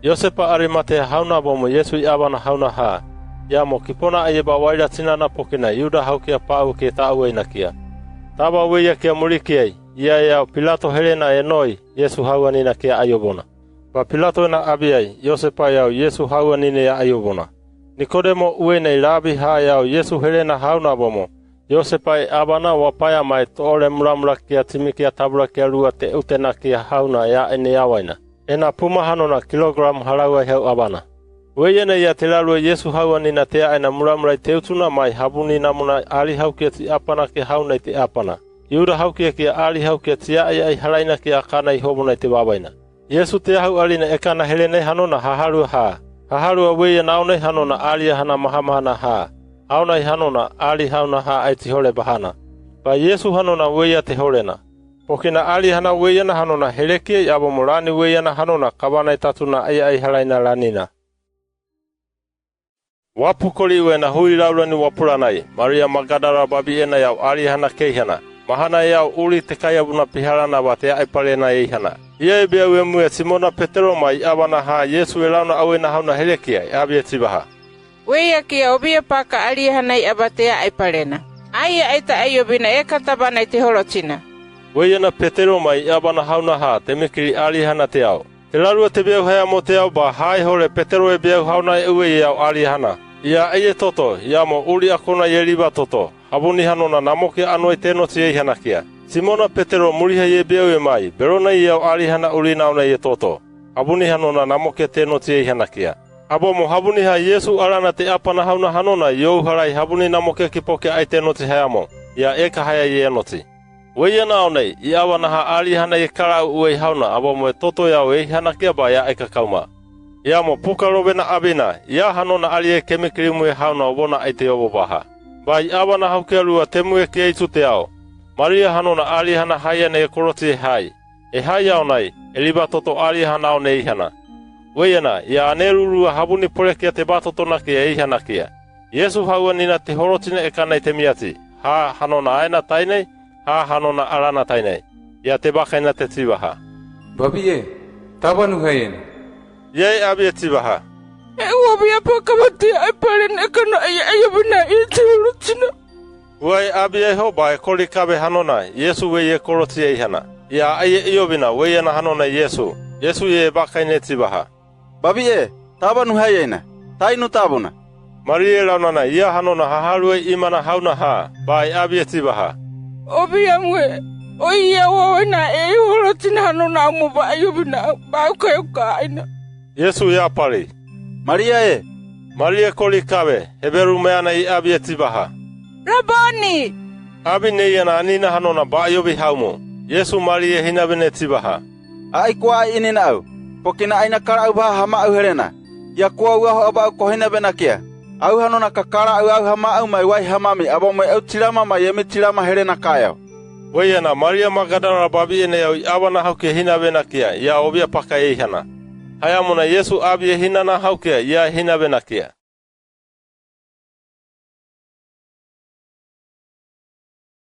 Yosepa Arimatea hauna bomo Yesu i abana hauna ha. Ya mo kipona ayeba waira tinana pokena Yuda haukia pau ke tauena kia. Taba weia kia murikiai. Ia ya Pilato helena enoi Yesu hauanina kia ayobona. Ba Pilato na abiai Yosepa yao Yesu hauanine ya ayobona. Nikodemo uene rabi ha yao Yesu helena hauna bomo. Yosepa abana wapaya mai tole muramura kia timikia tabura kia rua te utena kia hauna ya ene yawaina. Ena puma hanona kilogram halaua heu abana. Weiena ia te lalua Yesu hauanina te aina muramurai te utuna mai habuni namuna ali haukia ti apana ke hauna te apana. Yuda haukia kia ali haukia tia ai halaina kia kana i hobuna te wawaina. Yesu te hau alina ekana helene hanona haharua ha. Haharua weia naunai hanona alia hana mahamahana ha. Haunai hanona ali hauna ha ai ti hole bahana. Ba Yesu hanona weia te holena. Pokina ali hana weia na hanona helekia i abo morani weia na hanona kabanai tatuna ai halaina lanina. Wapukoli uena hui laurani wapuranai. Maria Magdalena babi ena yau ali hana keihana. Mahana yau uli te kaiabuna piharana wa te aipalena eihana. Ia ebea uemu Simona Petero mai abana ha Yesu launa awena hauna helekia i abia tibaha. Weia kia obia paka ali hana i abatea aipalena. Aia aita ayobina katabana i te horotina. Weia na Petero mai abana hauna ha te mikiri ali hana te au. Te larua te beau hea mo te au ba hai hore Petero e beau hauna e ue i au ali hana. Ia eie toto, ia mo uli akona i riba toto. Habuni hanona namoke anoi teno ti ei hana kia. Simona Petero muriha i beau e mai. Berona i au ali hana uli nauna i toto. Habuni hanona namoke teno ti ei hana kia. Abo mo habuni ha Yesu arana te apana hauna hanona iou harai habuni namoke kipoke ai teno ti heamo. Ia eka haya i enoti. Weia naonei, i awana ha ali hana i karau ue hauna abo mo e toto iau e hana kia ba ia eka kauma. Ia mo puka robena abina, ia hanona ali e kemikiri mue hauna obona ai te obo baha. Ba i awana haukia lua te mue ki eitu te ao. Maria hanona ali hana haia ne e koroti e hai. E hai au nai, e liba toto ali hana o ne ihana. Weiana, ia anerurua habuni porekia te batotona kia e ihana kia. Yesu hauanina te horotina e kanai te miati. Ha hanona aena tainei, ha hanona arana tainei. Ia te bakaina te tibaha. Babi e, tabanu haien. Iei abia tibaha. E uabia paka mati aipalena kana ayobina i te horotina. Uai abia ho ba e kori kabe hanona, Yesu wei e koroti e ihana. Ia aie iobina weiana hanona Yesu. Yesu e bakaine tibaha. Babi e, tabanu haien. Tainu tabuna. Maria launana ia hanona haharue imana hauna ha, ba e abia tibaha. Obia mwe, o ia wawena e horotina hanona amu ba ayobina ba uka aina. Yesu ia pari. Maria e. Maria kori kabe, heberu meana i abia tibaha. Rabani! Abi neiana anina hanona ba ayobi haumo. Yesu Maria hinabene tibaha. Ai kwa inina au. Pokina aina kara au baha hama au herena. Ia kwa uaho aba au kohina bena kia. Au hanona kakara au hama au mai wai hamami abo mai au tirama mai emi tirama herena kaya. Weiana Maria Magdalena babi ene au i awana hauke hinabena kia. Ia obia paka e hana. Hayamona Yesu abi e hinana hauke ia hinabena kia.